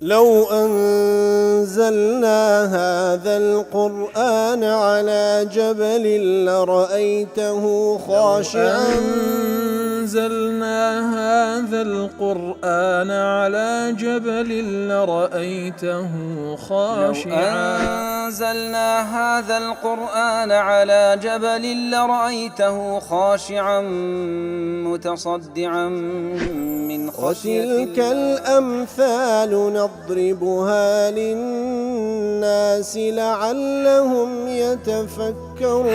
لو أنزلنا هذا القرآن على جبل لرأيته خاشعا أنزلنا هذا القرآن على جبل لرأيته خاشعا أنزلنا هذا القرآن على جبل لرأيته خاشعا متصدعا من خشية وتلك الأمثال نضربها للناس لعلهم يتفكرون.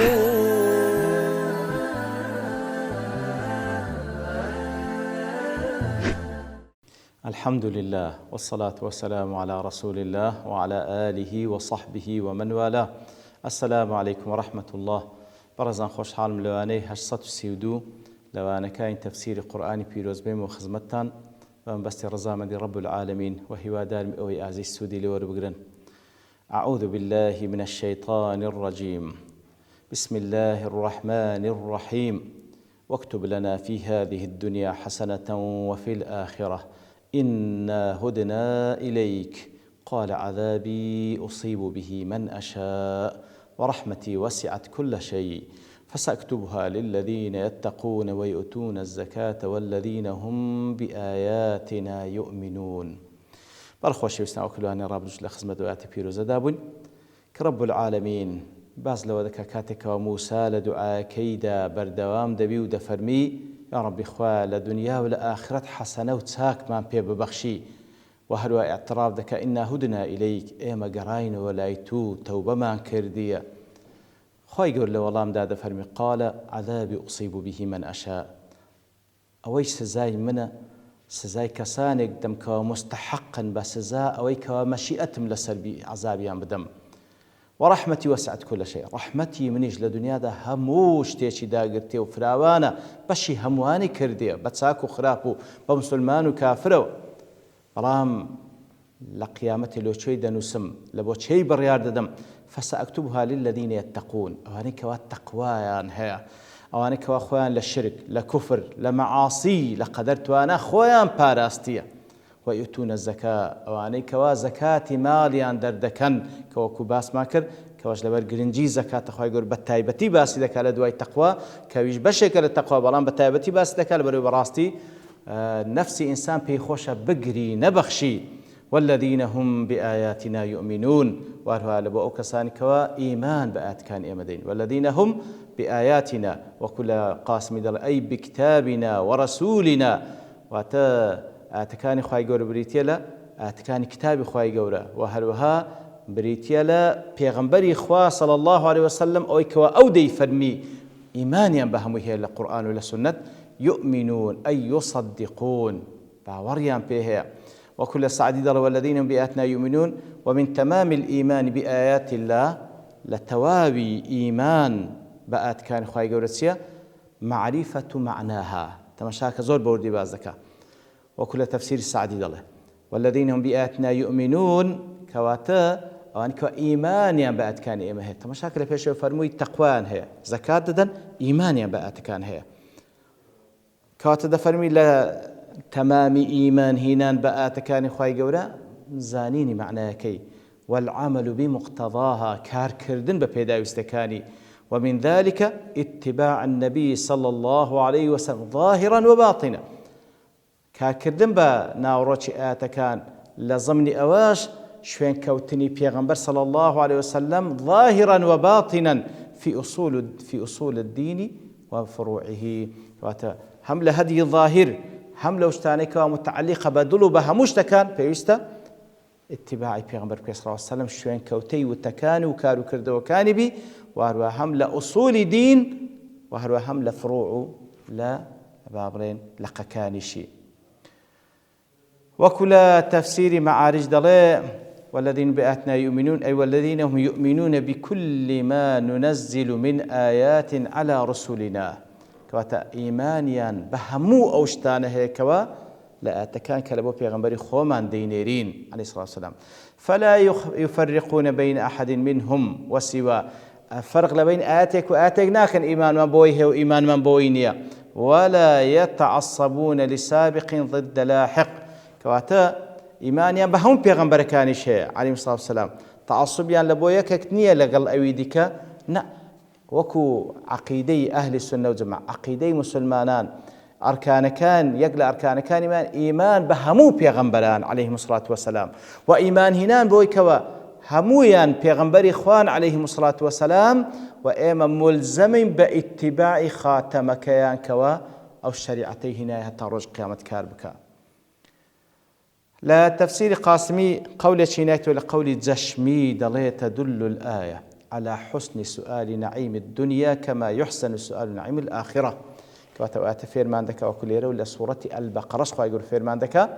الحمد لله والصلاة والسلام على رسول الله وعلى آله وصحبه ومن والاه. السلام عليكم ورحمة الله. برزان خوش حال ملواني 832 لوانا كاين تفسير قرآن بيروز بيم وخزمتان ومبستي رزامدي رب العالمين وهو دار أوي أعزي السودي لور بقرن. أعوذ بالله من الشيطان الرجيم. بسم الله الرحمن الرحيم. واكتب لنا في هذه الدنيا حسنة وفي الآخرة إنا هدنا إليك قال عذابي أصيب به من أشاء ورحمتي وسعت كل شيء فسأكتبها للذين يتقون ويؤتون الزكاة والذين هم بآياتنا يؤمنون. برخوشي وسنا وكلواني رابطش لخزمة دواتي بيروزة دابون كرب العالمين باز لو ذكا كاتك وموسى لدعاء كيدا بردوام دبي ودفرمي يا رب إخوة لدنيا والآخرة حسنة وتساك من بي ببخشي وهلوا اعتراف ذكا إنا هدنا إليك إيما قراين ولايتو توبة ما كردية خوي يقول له والله مداد فرمي قال عذابي أصيب به من أشاء أويش سزاي منه سزاي كسانك دمك مستحقا بسزاء أويك مشيئتم لسربي عذابي عم بدم ورحمتي وسعت كل شيء رحمتي منيش لدنيا دا هموش تيشي داقرتي وفراوانا بشي همواني كردية بتساكو خرابو بمسلمان وكافرو رام لقيامتي لو شي دنسم لبو شي بريار دم فسأكتبها للذين يتقون أوانيك والتقوى هي أوانيك وأخوان للشرك لكفر لمعاصي لقدرت وأنا خوان باراستية ويؤتون الزكاة أوانيك وزكاة ماليان دردكن كوكو باس ماكر كواش لبر جرنجي زكاة أخوي يقول بتايبتي باس ذاك لدواي تقوى كويش بشكل التقوى بلان بتايبتي باس ذاك لبر براستي نفسي إنسان بيخوش بقري نبخشي والذين هم بآياتنا يؤمنون وارها لبو كسان كوا إيمان بآيات كان إيمدين والذين هم بآياتنا وكل قاسم دل أي بكتابنا ورسولنا واتا آتكاني خواهي قورة بريتيلا آتكاني كتابي خواهي قورة وهروها بريتيلا پیغمبري خواه صلى الله عليه وسلم أو كوا أودي فرمي إيمانيا بهم هي القرآن والسنة يؤمنون أي يصدقون باوريان بها وكل سعدي دل والذين بآياتنا يؤمنون ومن تمام الإيمان بآيات الله لتواوي إيمان بآت كان خواهي قورة معرفة معناها تمشاك زور بوردي بازدكا وكل تفسير السعدي دله والذين هم بآياتنا يؤمنون كواتا وانك إيمانيا بآت كان إيمه تمشاكل فيش فرموي تقوان هي زكاة ددن إيمانيا بآت كان هي كواتا دفرمي لا تمام إيمان هينان بآت كان خواهي قورا زانيني معناها كي والعمل بمقتضاها كار كردن ببيدا يستكاني ومن ذلك اتباع النبي صلى الله عليه وسلم ظاهرا وباطنا كاكردن با ناوروچی آتكان لزمن أواش شوين كوتني پیغمبر صلى الله عليه وسلم ظاهرا وباطنا في أصول الدين وفروعه هم لهدي الظاهر هم لوشتانك ومتعلقة بدلو بها مشتكان فيستا اتباعي پیغمبر صلى الله عليه وسلم شوين كوتي وتكان وكارو كردو وكان بي وهروا هم لأصول دين وهروا هم لفروع لا بابرين لقكانشي وكل تفسير معارج دلي والذين بآياتنا يؤمنون أي والذين هم يؤمنون بكل ما ننزل من آيات على رسلنا كواتا إيمانيا بهمو أوشتانه هيكوا لا أتكان كلبو بيغمبري خومان دينيرين عليه الصلاة والسلام فلا يفرقون بين أحد منهم وسوى فرق لبين آياتك وآياتك ناكن إيمان من بويه وإيمان من بوينيا ولا يتعصبون لسابق ضد لاحق كواتا ئیمانیان بە هەموو پێغەمبەرەکانیش هەیە عەلەیهیمۇ الصەلاة وەسەلام تعەسسوبیان لە بۆ یەکێک نییە لەگەڵ ئەوی دیکە نە وەکو عەقیدەی ئەهلی سونە و جەماعە عەقیدەی موسڵمانان ئەرکانەکان یەک لە ئەرکانەکانیمان ئیمان بە هەموو پێغەمبەران عەلەیهیمۇ الصەلاة وەسەلام و ئیمان هێنان بۆی کەوە هەموویان پێغەمبەری خوان عەلەیهیمۇ الصەلاة وەسەلام و ئێمە مولزەمین بە ئیتیباعی خاتەمەکەیان کەوە ئەو شەریعەتەی هێنایە هەتا ڕۆژ قیامەت کار بکە. لا تفسير قاسمي قول شينات ولا قول جشمي دليل تدل الآية على حسن سؤال نعيم الدنيا كما يحسن سؤال نعيم الآخرة كواتوات فيرمان دكا وكليرا ولا سورة البقرة شخوا يقول فيرمان دكا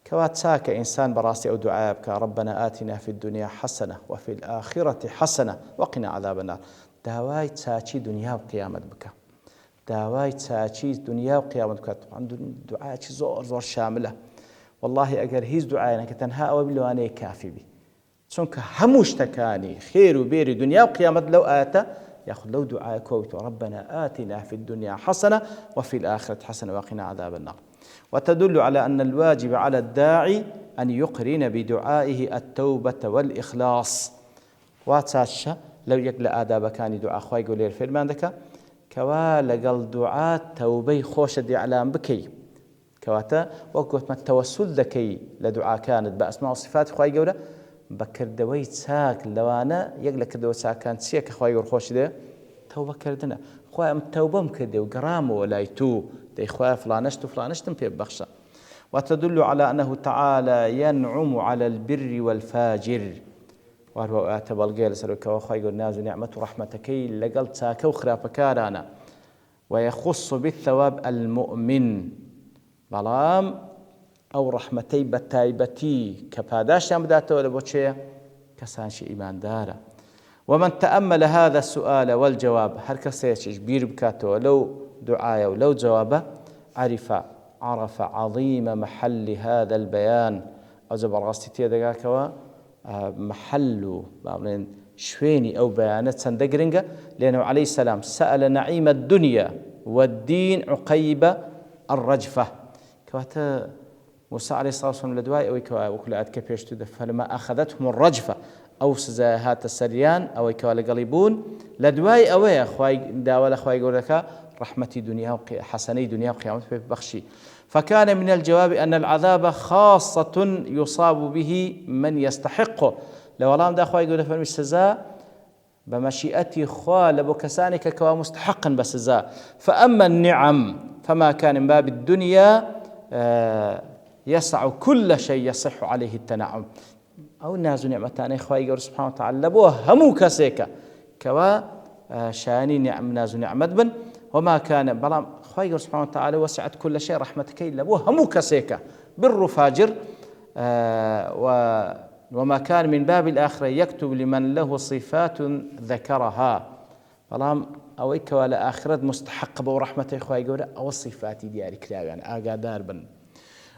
كوات ساك إنسان براسي أو دعاء بك ربنا آتنا في الدنيا حسنة وفي الآخرة حسنة وقنا عذاب النار داواي تساچي دنيا وقيامة بك داواي تساچي دنيا وقيامة بك طبعا دعاء زور زور شاملة والله أجر هيز دعائنا كتنها أو بلواني كافي بي چونك هموش تكاني خير وبير دنيا وقيامة لو آتا ياخذ لو دعاء كويت ربنا آتنا في الدنيا حسنة وفي الآخرة حسنة وقنا عذاب النار وتدل على أن الواجب على الداعي أن يقرن بدعائه التوبة والإخلاص واتساشا لو يقل آداب كان دعاء خواي قولي الفيلمان دكا كوا لقل دعاء توبي خوش دي علام بكي كواتا وقت ما التوسل ذكي لدعاء كانت بأسماء وصفات خواي قوله بكر دوي ساك لوانا يقل كردو ساك كانت سيك خواي قول خوش ده توبة كردنا خواي ام توبة مكردو قرام ولا يتو دي خواي فلانشتم في بخشة وتدل على أنه تعالى ينعم على البر والفاجر وهو اعتبر القيل سلوك وخواي قول نازو نعمة رحمتكي لقل ساك وخرافكارانا ويخص بالثواب المؤمن بەڵام ئەو ڕەحمەتەی بە تایبەتی کە پاداشیان بداتەوە لە بۆ چێە کەسانشی ئیماندارە ومن تأمل هذا السؤال والجواب هەر کەسێکیش بیر بکاتەوە لەو دوعایە و لەو جوابە عرف عظيم محل هذا البيان ئەو زەبەڕاستی تێدەگاکەوە محل و باڵێن شوێنی ئەو بەیانە چەندە گرنگە لێنەوە عەلەیهی سەلام سأل نعيم الدنيا والدين عقيب الرجفة كواتا موسى عليه الصلاة والسلام لدواي أو كوا وكل عاد كبيشتو فلما أخذتهم الرجفة أو سزاهات السريان أو كوا لقليبون لدواي أوي أخواي داول أخواي يقول لك رحمتي دنيا حسني دنيا وقيامة بخشي فكان من الجواب أن العذاب خاصة يصاب به من يستحقه لو الله دا أخواي يقول لك السزاء بمشيئتي خوا لبو كسانك كوا مستحقا بسزاء فأما النعم فما كان من باب الدنيا يسع كل شيء يصح عليه التنعم أو الناس نعمتان إخوائي يقول سبحانه وتعالى لبوه همو كسيكا كوا شاني نعم ناس نعمت بن وما كان بلام إخوائي يقول سبحانه وتعالى وسعت كل شيء رحمتك لبوه همو كسيكا بر فاجر وما كان من باب الآخرة يكتب لمن له صفات ذكرها بلام أويك ولا آخرت مستحق ورحمة إخوائي يقول أو الصفات دياري كلاب يعني آقادار بن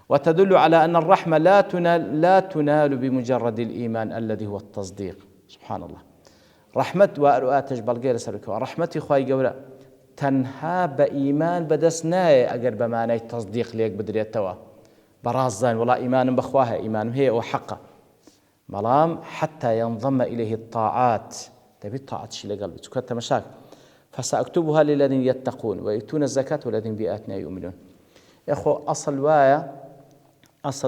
وتدل على أن الرحمة لا تنال بمجرد الإيمان الذي هو التصديق سبحان الله رحمة وأرؤات جبل غير سلك رحمة إخوائي يقول تنها بإيمان بدسنا أقرب معنى التصديق ليك بدريتوا برازان ولا إيمان بخواها إيمان هي وحقه ملام حتى ينضم إليه الطاعات تبي الطاعات شيء لقلبك تكتم مشاكل فسأكتبها للذين يتقون ويؤتون الزكاة والذين بآياتنا يؤمنون يا أخو أصل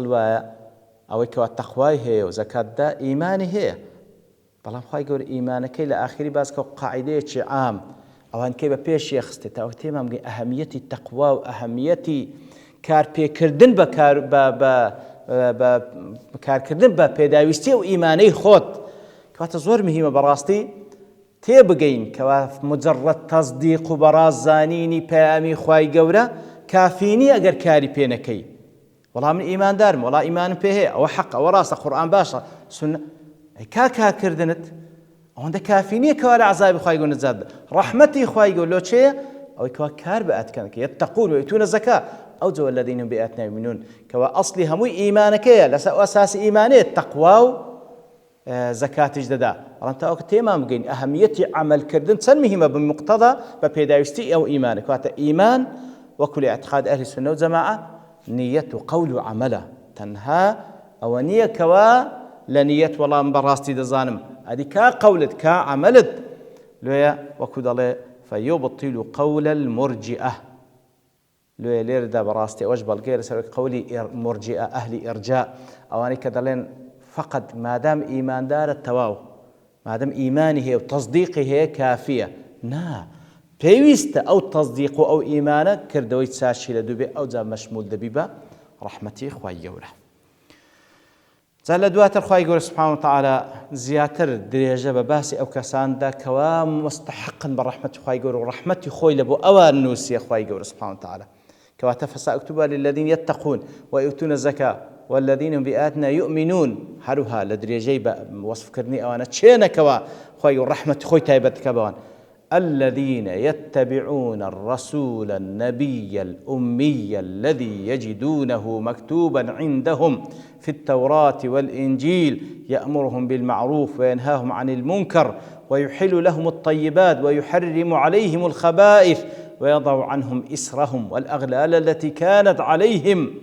وايا أو كوا التقوى هي وزكاة دا إيماني هي بلام خواهي يقول إيمانك إلى آخر بازك قاعدة عام أو أن كيف بيش يخستي أو تيمام أهمية التقوى وأهمية كار بيكردن بكار كردن ببيداويستي وإيماني خوت كوا تزور مهمة براستي تێبگەین کەوا مجرد تصدیق و بەڕاززانینی پەیامی خوای گەورە کافینی ئەگەر کاری پێ نەکەی وەڵام من ئیماندارم وەڵا ئیمانم پێ هەیە ئەوە حەق ئەوە ڕاستە قورئان باشە سونە کارکردنت ئەوەندە کافینیە کەوا لە عەزابی خوای گەورە نەجات بدە ڕەحمەتی خوای گەورە لۆ چێیە ئەوەی کەوا کار بە ئەتکەن یەتەقون وەیؤتون الزەکاة ئەو جۆ الذین هم بآیاتنا یؤمنون کەوا ئەسڵی هەمووی ئیمانەکەیە لەسەر ئەساسی ئیمانەیە تەقوا و زكاتش ددا رانتا وقت تمام جين أهمية عمل كردن تنمهما بمقتضى ببيداوستي أو إيمانك وهذا إيمان وكل اعتقاد أهل السنة والجماعة نية قول وعمله تنهى ئەوە نییە کەوا لە نیەت وەڵام بەڕاستی دەزانم ئەدی کا قەولت کا عەمەلت لێیە وەکو دەڵێ فەیوبطیل قەول المرجئە لێ لێرەدا بەڕاستی ئەوەش بەڵگەیە لەسەر قەولی مرجئە ئەهلی ئیرجاء ئەوانەی کە دەڵێن فقط مادام ئیماندارە تەواو مادام ئیمانی هەیە و تەصدیقی هەیە کافیە نا پێویستە ئەو تەصدیق و ئەو ئیمانە کردەوەی چاشی لە دووبێ ئەوجا مەشمول دەبی بە ڕەحمەتی خوای گەورە جا لە دواتر خوای گەورە سبحانه وتعالى زیاتر درێژە بە باسی ئەو کەساندا کەوا مستحقن بە ڕەحمەتی خوای گەورە و ڕەحمەتی خۆی لە بۆ ئەوان نووسیە خوای گەورە سبحانه وتعالى كواتا فسأكتب للذين يتقون ويؤتون الزكاة والذين هم بآياتنا يؤمنون هروها لدريجي وصف كرني أوانا تشينا كوا خوي الرحمة خوي تايبت كبوان الذين يتبعون الرسول النبي الأمي الذي يجدونه مكتوبا عندهم في التوراة والإنجيل يأمرهم بالمعروف وينهاهم عن المنكر ويحل لهم الطيبات ويحرم عليهم الخبائث ويضع عنهم إسرهم والأغلال التي كانت عليهم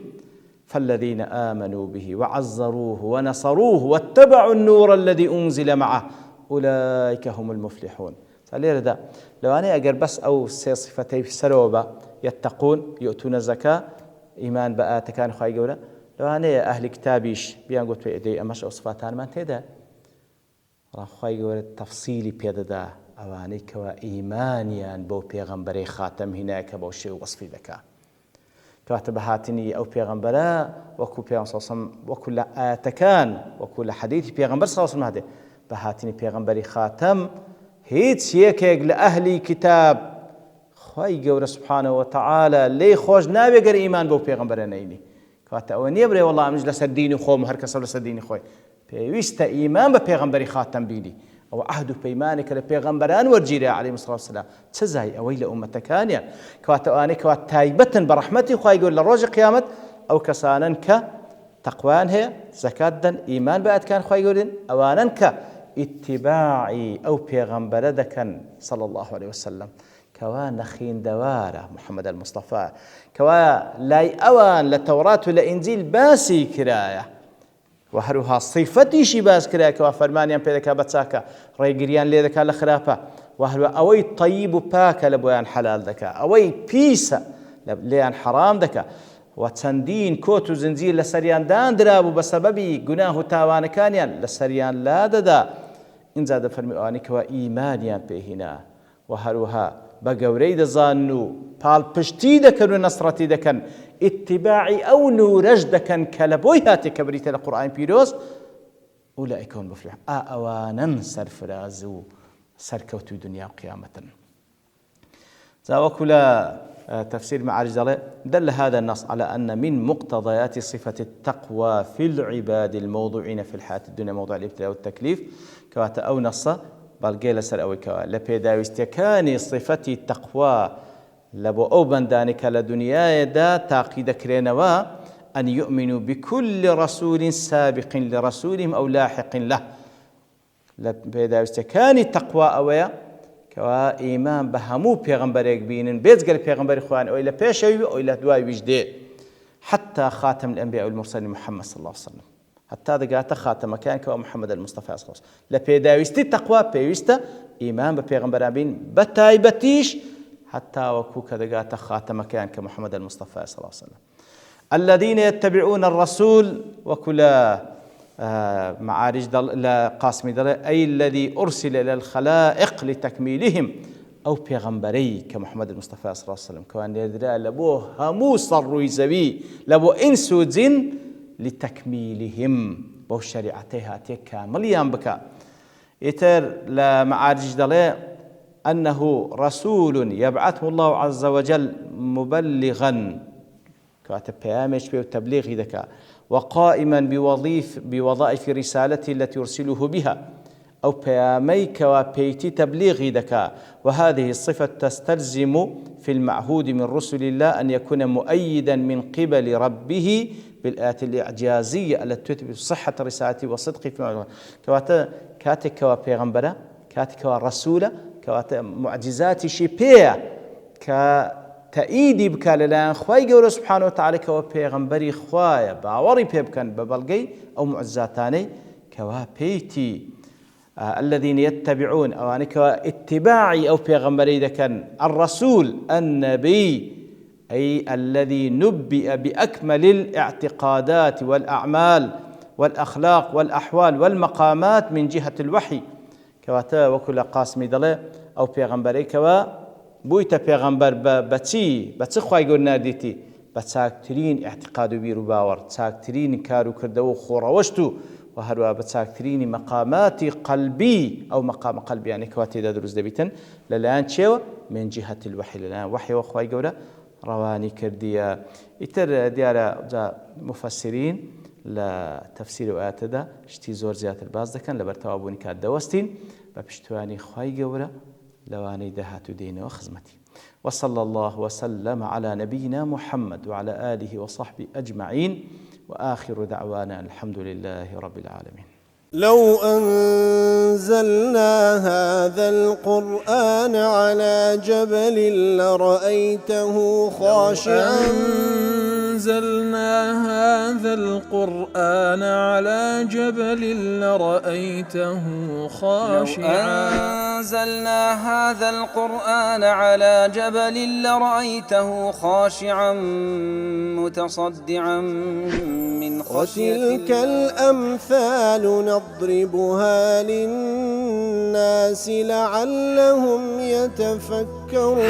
فالذين آمنوا به وعزروه ونصروه واتبعوا النور الذي أنزل معه أولئك هم المفلحون فليردا لو أنا أقر بس أو صفتي في سروبة يتقون يؤتون الزكاة إيمان بآت كان خواهي قولا لو أنا أهل كتابيش بيان قلت بإيدي أمش أو صفاتان من تيدا خواهي قولا تفصيلي بيدا ئەوانەی کەوا ئیمانیان بۆ پێغەمبەرەی خاتەم هینایە کە بەو شێو وەسفی دەکا کەواتە بە هاتنی ئەو پێغەمبەرە وەکو پێغەمبەر صلی الله علیه و سلم وەکو لە ئاەتەکان وەکو لە حەدیثی پێغەمبەر صلی الله علیه و سلم هاتێ بە هاتنی پێغەمبەری خاتەم هیچ یەکێک لە ئەهلی کتاب خوای گەورە سبحانه وتعالى لێی خۆش ناوێ گەر ئیمان بەو پێغەمبەرە نەینی کەواتە ئەوە نییە بڵێ وەڵڵا ئەمش لەسەر دینی خۆم هەر کەسە لەسەر دینی خۆی پێویستە ئیمان بە پێغەمبەری خاتەم بینی أو عهد بيمانك لبيغمبران ورجيري عليه الصلاة والسلام تزاي أويل أمتك كانيا كواتواني كوات تايبة برحمتي خواهي يقول للروج قيامة أو كسانا كتقوان هي زكاة إيمان بعد كان خواهي يقولين أوانا كاتباعي أو بيغمبر دكان صلى الله عليه وسلم كوا نخين دوارة محمد المصطفى كوا لاي أوان لتوراة لإنجيل باسي كراية وهروها صفتي شي باز كراك وفرمانيان بيدكا بتساكا ريغريان ليدكا لخرافة وهرو أوي طيب باكا لبويان حلال دكا أوي بيسا ليان حرام دكا وتندين كوتو زنزير لسريان دان درابو بسببي قناه تاوان كانيان لسريان لا ددا إن زاد فرمي كوا إيمانيان بيهنا وهروها بقوري دزانو بال پشتی دکن و نصرتی دکن اتباعی او نورج دکن کلبوی هاتی کبریت لقرآن پیروز اولئک هم مفلحون آوانا سرفراز و سرکوتو دنیا و قیامتا وكل تفسير معارج دل هذا النص على أن من مقتضيات صفة التقوى في العباد الموضوعين في الحياة الدنيا موضوع الابتلاء والتكليف كواتا أو نص بلغيل سر أو كوا لبيداويستكاني صفتي التقوى لبو أو بندانك لدنيا دا تاقيد كرينوا أن يؤمنوا بكل رسول سابق لرسولهم أو لاحق له لبيداويستكاني التقوى أويا كوا إيمان بهمو پیغمبرێک بینن بێجگەر پیغمبری خوان أو إلى پێشەوی أو إلى دوای ویژدێ حتى خاتم الأنبياء والمرسلين محمد صلى الله عليه وسلم حتى دقات خاتم كان كوا محمد المصطفى صلى الله عليه وسلم لپێداویستی تقوى پێویستە إيمان بپێغمبەران بین بەتایبەتیش حتى وكوك دقات خاتم كان كمحمد المصطفى صلى الله عليه وسلم الذين يتبعون الرسول وكل معارج قاسم دل أي الذي أرسل إلى الخلائق لتكميلهم أو بيغمبري كمحمد المصطفى صلى الله عليه وسلم كان يدرى لبوه همو صروا يزوي لبو إنسو جن لتكميلهم بو شريعتها كامليا بكا يتر لمعارج دل أنه رسول يبعثه الله عز وجل مبلغا كاتب بيامش بيو تبليغ ذكاء وقائما بوظائف رسالته التي يرسله بها أو بياميك وبيتي تبليغ ذكاء وهذه الصفة تستلزم في المعهود من رسل الله أن يكون مؤيدا من قبل ربه بالآيات الإعجازية التي تثبت صحة رسالته وصدقه في كاتك وبيغمبرة كاتك ورسولة كات معجزات شبيه تەئیدی بکە لەلایەن خوای گەورە سوبحانەهو وتەعالەیەوە پێغەمبەری خوایە باوەڕی پێ بکەن بە بەڵگەی ئەو موعجزاتانەی کەوا پێیتی الذين يتبعون أوانك اتباعي أو بيغمبري دكان الرسول النبي أي الذي نبئ بأكمل الاعتقادات والأعمال والأخلاق والأحوال والمقامات من جهة الوحي كواتا وكل قاسمي دله أو بيغمبري كوا بويتا بيغمبر بتسي خواي قلنا ديتي بتساكترين اعتقاد وبيرو باور تساكترين كارو كردو خوروشتو وهروا بتساكتريني مقامات قلبي أو مقام قلبي يعني كواتي دا دروز دبيتن للآن تشيو من جهة الوحي للآن وحي وخواي قولا رواني كردية إتر ديارة مفسرين لتفسير آيات دا شتي زور زيادة الباز دكان لبرتوابوني كاد دوستين ببشتواني خواي قولا لواني دهاتو دين وخزمتي وصلى الله وسلم على نبينا محمد وعلى آله وصحبه أجمعين وآخر دعوانا الحمد لله رب العالمين. لو أنزلنا هذا القرآن على جبل لرأيته خاشعا أنزلنا هذا القرآن على جبل لرأيته خاشعا أنزلنا هذا القرآن على جبل لرأيته خاشعا متصدعا من خشية وتلك الأمثال نضربها للناس لعلهم يتفكرون